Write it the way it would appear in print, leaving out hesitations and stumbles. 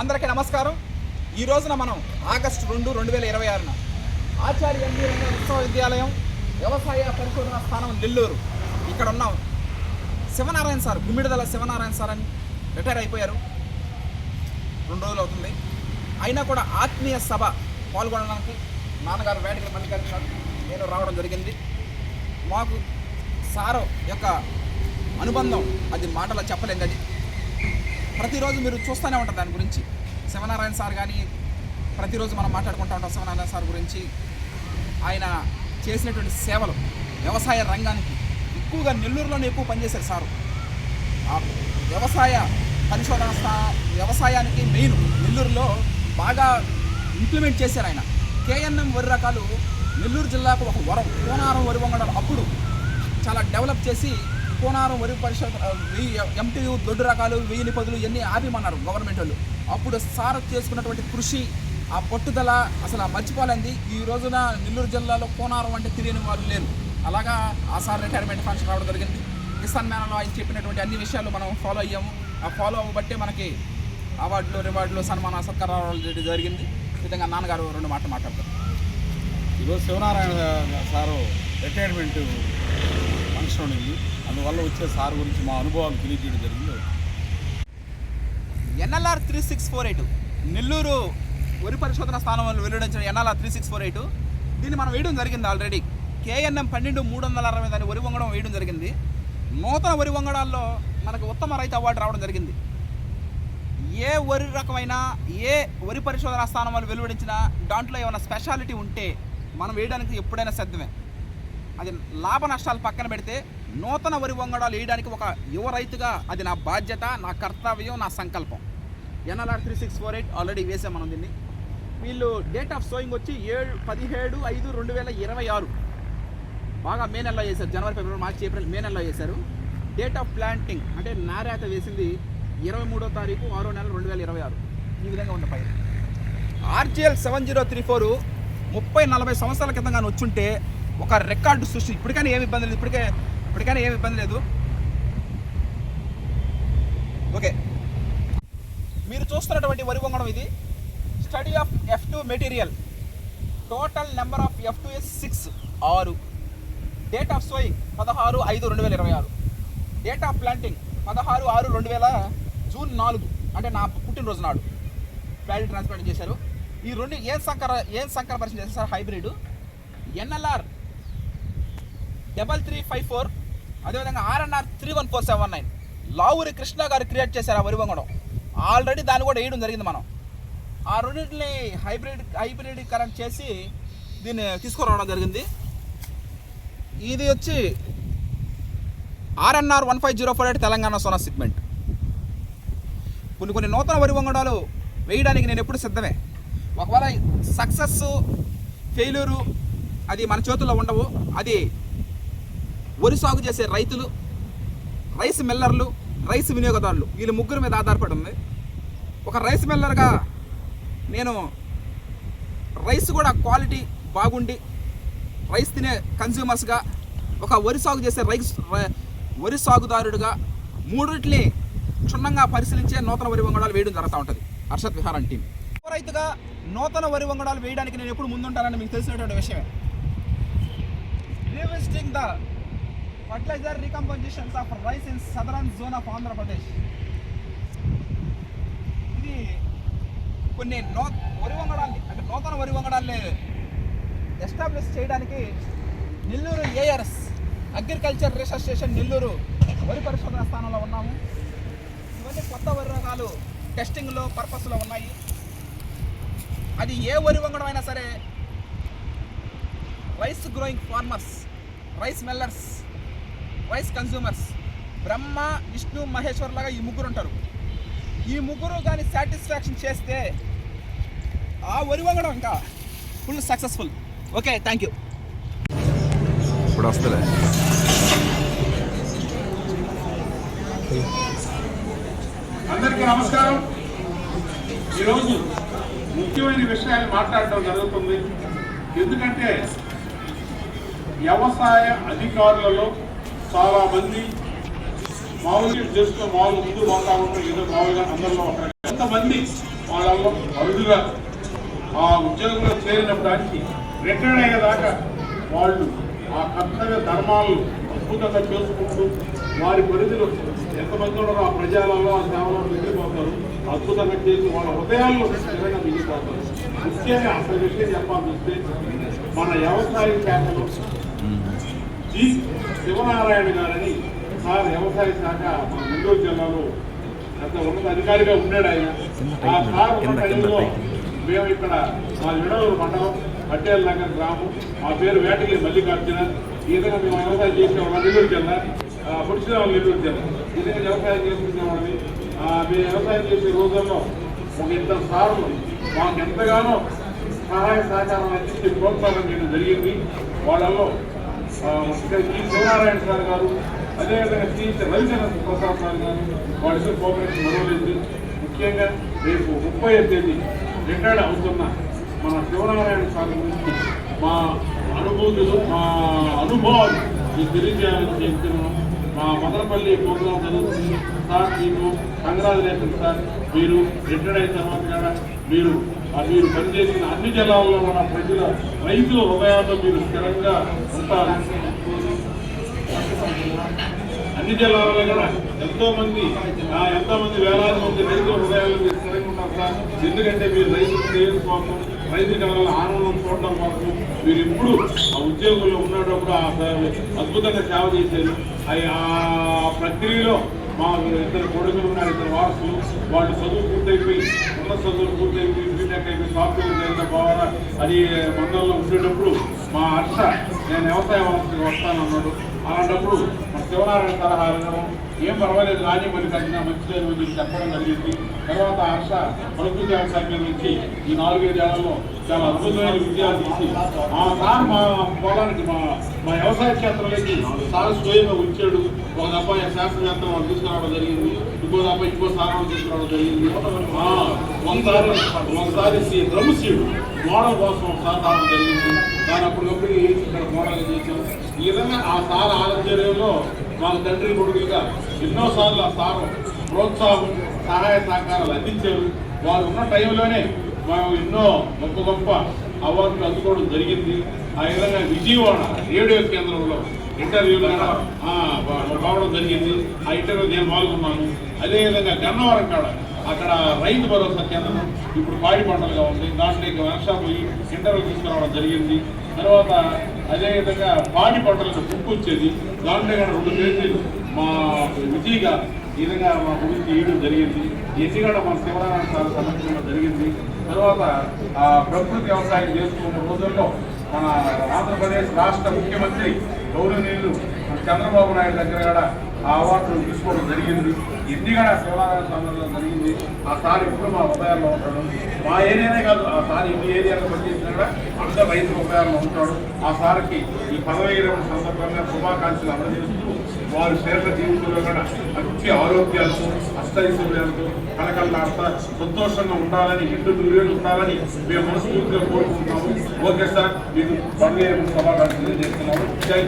అందరికీ నమస్కారం. ఈ రోజున మనం ఆగస్టు 2, 2026 ఆచార్య ఎన్వీ రంగా విశ్వవిద్యాలయం వ్యవసాయ పరిశోధన స్థానం నెల్లూరు ఇక్కడ ఉన్నాం. శివనారాయణ సార్, గుమ్మిడిదల శివనారాయణ సార్ అని రిటైర్ అయిపోయారు, 2 రోజులు అవుతుంది. అయినా కూడా ఆత్మీయ సభ పాల్గొనడానికి నాన్నగారు వేటకి మల్లికార్జున నేను రావడం జరిగింది. మాకు సారు యొక్క అనుబంధం అది మాటలో చెప్పలేం. అది ప్రతిరోజు మీరు చూస్తూనే ఉంటారు దాని గురించి. శివనారాయణ సార్ కానీ ప్రతిరోజు మనం మాట్లాడుకుంటూ ఉంటాం శివనారాయణ సార్ గురించి. ఆయన చేసినటువంటి సేవలు వ్యవసాయ రంగానికి ఎక్కువగా నెల్లూరులోనే ఎక్కువ పనిచేశారు సారు. ఆ వ్యవసాయ పరిశోధన వ్యవసాయానికి మెయిన్ నెల్లూరులో బాగా ఇంప్లిమెంట్ చేశారు ఆయన. కేఎన్ఎం వరి రకాలు నెల్లూరు జిల్లాకు ఒక వరం. కోనారం వరి వంగడాలు అప్పుడు చాలా డెవలప్ చేసి కోనారం వరి పరిశోధన ఎంటీయూ దొడ్డు రకాలు 1000 10 ఇవన్నీ ఆపిమన్నారు గవర్నమెంట్ వాళ్ళు. అప్పుడు సార్ చేసుకున్నటువంటి కృషి, ఆ పట్టుదల అసలు మర్చిపోలేంది. ఈ రోజున నెల్లూరు జిల్లాలో కోనారం అంటే తెలియని వాళ్ళు లేరు. అలాగా ఆ సార్ రిటైర్మెంట్ ఫంక్షన్ రావడం జరిగింది. కిసాన్ మేళలో ఆయన చెప్పినటువంటి అన్ని విషయాలు మనం ఫాలో అయ్యాము. ఆ ఫాలో అవ్వబట్టే మనకి అవార్డులు, రివార్డులు, సన్మాన సత్కారాలు జరిగింది. ఈ విధంగా నాన్నగారు 2 మాటలు మాట్లాడతారు. ఈరోజు శివనారాయణ సారు రిటైర్మెంట్ ఫంక్షన్ ఉంది, అందువల్ల వచ్చే సార్ గురించి మా అనుభవాలు తెలియజేయడం జరిగింది. ఎన్ఎల్ఆర్ 3648 నెల్లూరు వరి పరిశోధన స్థానం వాళ్ళు వెల్లడించిన ఎన్ఎల్ఆర్ 3648 దీన్ని మనం వేయడం జరిగింది ఆల్రెడీ. కేఎన్ఎం 12 360 దాని వరి వంగడం వేయడం జరిగింది. నూతన వరి వంగడాల్లో మనకు ఉత్తమ రైతు అవార్డు రావడం జరిగింది. ఏ వరి రకమైన ఏ వరి పరిశోధన స్థానం వాళ్ళు వెలువడించినా దాంట్లో ఏమైనా స్పెషాలిటీ ఉంటే మనం వేయడానికి ఎప్పుడైనా సిద్ధమే. అది లాభ నష్టాలు పక్కన పెడితే నూతన వరి వంగడాలు వేయడానికి ఒక యువ రైతుగా అది నా బాధ్యత, నా కర్తవ్యం, నా సంకల్పం. ఎన్ఎల్ఆర్ 3648 ఆల్రెడీ వేసాం మనం దీన్ని. వీళ్ళు డేట్ ఆఫ్ సోయింగ్ వచ్చి 17/5/2026 బాగా మే నెలలో చేశారు. జనవరి, ఫిబ్రవరి, మార్చి, ఏప్రిల్, మే నెలలో చేశారు. డేట్ ఆఫ్ ప్లాంటింగ్ అంటే నారేత వేసింది 23వ తారీఖు 6వ నెల 2026. ఈ విధంగా ఉంది పైన. RGL 7034 30-40 సంవత్సరాల క్రితం కానీ వచ్చుంటే ఒక రికార్డు సృష్టి. ఇప్పటికైనా ఏమి ఇబ్బంది లేదు, ఇప్పటికైనా ఏమి ఇబ్బంది లేదు. ఓకే, మీరు చూస్తున్నటువంటి వరి వంగడం ఇది. Study of F2 material. Total number of F2 is 6. Date of sowing 16/5/2026. Date of planting 16/6/2000 June 4 అంటే నా పుట్టినరోజు నాడు ప్లాంట్ ట్రాన్స్ప్లాంట్ చేశారు. ఈ 2 ఏం సంకర పరిచయం చేశారు సార్? హైబ్రిడ్ ఎన్ఎల్ఆర్ 3354, అదేవిధంగా RNR 31479 లావురి కృష్ణ గారు క్రియేట్ చేశారు ఆ వరి వంగడం. ఆల్రెడీ దాన్ని కూడా వేయడం జరిగింది. మనం ఆ రెండింటిని హైబ్రిడీకరణ చేసి దీన్ని తీసుకురావడం జరిగింది. ఇది వచ్చి RNR 15048 తెలంగాణ సోనా సిగ్మెంట్. కొన్ని నూతన వరి వంగడాలు వేయడానికి నేను ఎప్పుడు సిద్ధమే. ఒకవేళ సక్సెస్ ఫెయిల్యూరు అది మన చేతుల్లో ఉండవు. అది వరి సాగు చేసే రైతులు, రైస్ మిల్లర్లు, రైస్ వినియోగదారులు వీళ్ళు ముగ్గురు మీద ఆధారపడి ఉంది. ఒక రైస్ మిల్లర్గా నేను రైస్ కూడా క్వాలిటీ బాగుండి రైస్ తినే కన్జ్యూమర్స్గా, ఒక వరి సాగు చేసే వరి సాగుదారుడుగా మూడింటిని క్షుణ్ణంగా పరిశీలించే నూతన వరి వంగడాలు వేయడం జరుగుతూ ఉంటుంది హర్షత్ విహారం టీం. రైతుగా నూతన వరి వంగడాలు వేయడానికి నేను ఎప్పుడు ముందుంటానని మీకు తెలిసినటువంటి విషయమే. Revisiting the fertiliser రీకంపోజిషన్స్ of rice in southern zone of Andhra Pradesh. ఇది కొన్ని వరి వంగడాల్ని అంటే నూతన వరి వంగడాల్ని ఎస్టాబ్లిష్ చేయడానికి Nellore ARS agriculture research station Nellore వరి పరిశోధన స్థానంలో ఉన్నాము. ఇవన్నీ కొత్త వరి రకాలు టెస్టింగ్లో పర్పస్లో ఉన్నాయి. అది ఏ వరి వంగడం అయినా సరే rice growing farmers, rice millers, rice consumers Brahma, Vishnu, Maheshwar లాగా ఈ ముగ్గురు ఉంటారు. ఈ ముగ్గురు కానీ సాటిస్ఫాక్షన్ చేస్తే ఆ వరి వంగడం ఇంకా full successful. Okay, thank you. ఇప్పుడు వస్తుంది. అందరికీ నమస్కారం. ఈరోజు ముఖ్యమైన విషయాలు మాట్లాడటం జరుగుతుంది. ఎందుకంటే వ్యవసాయ అధికారులలో చాలామంది మామూలుగా చేసుకుని మామూలు ముందు పోతా ఉంటారు, ఏదో మామూలుగా అందరిలో ఉంటారు. కొంతమంది వాళ్ళల్లో అరుదుగా ఆ ఉద్యోగంలో చేరినప్పటికీ రిటైర్డ్ అయ్యేదాకా వాళ్ళు ఆ కర్తవ్య ధర్మాలను అద్భుతంగా చేసుకుంటూ వారి పరిధిలో ఎంతమంది ఉన్నారో ఆ ప్రజలలో ఆ సేవలో మిగిలిపోతారు. అద్భుతంగా చేసి వాళ్ళ హృదయాల్లో నిజంగా మిగిలిపోతారు. ముఖ్యంగా అసలు విషయం చెప్పాల్సి వస్తే మన వ్యవసాయ శాఖలో జి శివనారాయణ గారని సార్ వ్యవసాయ శాఖ మన నెల్లూరు జిల్లాలో అంత ఉన్నత అధికారిగా ఉన్నాడు ఆయన. ఆ సార్ ఉన్న టైంలో మేము ఇక్కడ మా విడవూరు మండలం పట్టేల నగర్ గ్రామం, మా పేరు వేటగిరి మల్లికార్జున. ఈ విధంగా మేము వ్యవసాయం చేసేవాళ్ళం. నెల్లూరు జిల్లా పుడిచినవాళ్ళు నెల్లూరు జిల్లా ఈ విధంగా వ్యవసాయం చేసుకునేవాళ్ళని. మేము వ్యవసాయం చేసే రోజుల్లో ఒక ఇద్దరు సార్లు మాకు ఎంతగానో సహాయ సహకారం అందించి ప్రోత్సాహం చేయడం జరిగింది. వాళ్ళల్లో శ్రీ శివనారాయణ సార్ గారు, అదేవిధంగా శ్రీ రవిచంద్ర ప్రసాద్ సార్ గారు, వాళ్ళిద్దరు కోఆపరేషన్ మొదలైంది. ముఖ్యంగా రేపు 30వ తేదీ రిటైర్డ్ అవుతున్న మన శివనారాయణ సార్ గురించి మా అనుభూతులు, మా అనుభవాలు మీకు తెలియజేయాలని చెప్తున్నాం. మా మదనపల్లి ప్రోగ్రాం జరుగుతుంది సార్. మీకు కంగ్రాచులేషన్ సార్. మీరు రిటైర్డ్ అయిన తర్వాత కూడా మీరు పనిచేసిన అన్ని జిల్లాల్లో ఉన్న ప్రజల రైతుల హృదయాల్లో మీరు స్థిరంగా ఉంటారు. అన్ని జిల్లాలలో కూడా ఎంతోమంది వేలాది మంది రైతుల హృదయాల్లో మీరు స్థిరంగా ఉంటారు సార్. ఎందుకంటే మీరు రైతుల శ్రేయస్ కోసం, రైతు కళల ఆనందం చూడడం కోసం మీరు ఎప్పుడు ఆ ఉద్యోగంలో ఉన్నప్పుడు అద్భుతంగా సేవ చేశారు. ఆ ప్రక్రియలో మా ఇద్దరు కొడుకులు ఉన్నారు, ఇద్దరు వారసులు. వాళ్ళు చదువు పూర్తయిపోయి, ఉన్నత చదువులు పూర్తయిపోయి, బీటెక్ అయిపోయి, సాఫ్ట్వేర్ చేసిన బాగా అది మండలంలో ఉండేటప్పుడు మా హర్ష నేను వ్యవసాయ వ్యవస్థకు వస్తానన్నాడు. అలాంటప్పుడు మన శివనారాయణ సలహా వినడం, ఏం పర్వాలేదు రాజీ మల్లికార్జున మంచిదని మీకు చెప్పడం జరిగింది. తర్వాత హర్ష ప్రకృతి వ్యవసాయం నుంచి ఈ 4-5 ఏళ్లలో చాలా అద్భుతమైన విజయాలు తీసి ఆ సార్ మా పొలానికి మా వ్యవసాయ క్షేత్రంలోకి సార్ స్వయంగా ఉంచాడు. ఒక దఫ శాస్త్రవేత్తలు వాళ్ళు తీసుకురావడం జరిగింది, ఇంకో సారాలు తీసుకురావడం జరిగింది. ఒకసారి బ్రహ్మశివుడు మోడల్ కోసం ఒకసారి రావడం జరిగింది. దాని అప్పటికప్పుడు ఇక్కడ మోడల్ చేసాం. ఈ విధంగా ఆ సార్ ఆలోచనలో వాళ్ళ తండ్రి కొడుకులుగా ఎన్నోసార్లు ఆ సార్ ప్రోత్సాహం, సహాయ సహకారాలు అందించారు. వారు ఉన్న టైంలోనే మేము ఎన్నో గొప్ప అవార్డులు అందుకోవడం జరిగింది. ఆ విధంగా విజయవాడ రేడియో కేంద్రంలో ఇంటర్వ్యూలు రావడం జరిగింది. ఆ ఇంటర్వ్యూ నేను పాల్గొన్నాను. అదేవిధంగా గన్నవరం కాడ అక్కడ రైతు భరోసా కేంద్రం ఇప్పుడు పాడి పంటలుగా ఉంది. దాంట్లో వర్క్షాప్ ఇంటర్వ్యూ తీసుకురావడం జరిగింది. తర్వాత అదేవిధంగా పాడి పంటలకు బుక్ వచ్చేది. దాంట్లో కూడా 2 కేజీలు మా విజయ్ గారు ఈ విధంగా మా గురించి ఇవ్వడం జరిగింది. ఇవన్నీ కూడా మన శివనారాయణ సార్ సమర్పించడం జరిగింది. తర్వాత ప్రకృతి వ్యవసాయం చేసుకున్న రోజుల్లో మన ఆంధ్రప్రదేశ్ రాష్ట్ర ముఖ్యమంత్రి గౌరవనీయులు చంద్రబాబు నాయుడు దగ్గర కూడా ఆ అవార్డులు తీసుకోవడం జరిగింది. ఇన్ని కూడా శివనారాయణ స్వామిలో జరిగింది. ఆ సార్ ఇప్పుడు మా హృదయాల్లో ఉంటాడు. మా ఏరియానే కాదు, ఆ సార్ ఇన్ని ఏరియాలో పనిచేసినా కూడా అందరూ రైతు హృదయాల్లో ఉంటాడు. ఆ సార్కి ఈ 12వ సందర్భంగా శుభాకాంక్షలు అందజేస్తూ వారి శరీర జీవితంలో కూడా మంచి ఆరోగ్యాలతో, అష్టైశ్వర్యాలతో కలకల్లాడుతా సంతోషంగా ఉండాలని, ఇంటి దూరేళ్ళు ఉండాలని మేము మనస్ఫూర్తిగా కోరుకుంటున్నాము. ఓకే సార్, మీకు 12వ శుభాకాంక్షలు చేస్తున్నాము. జై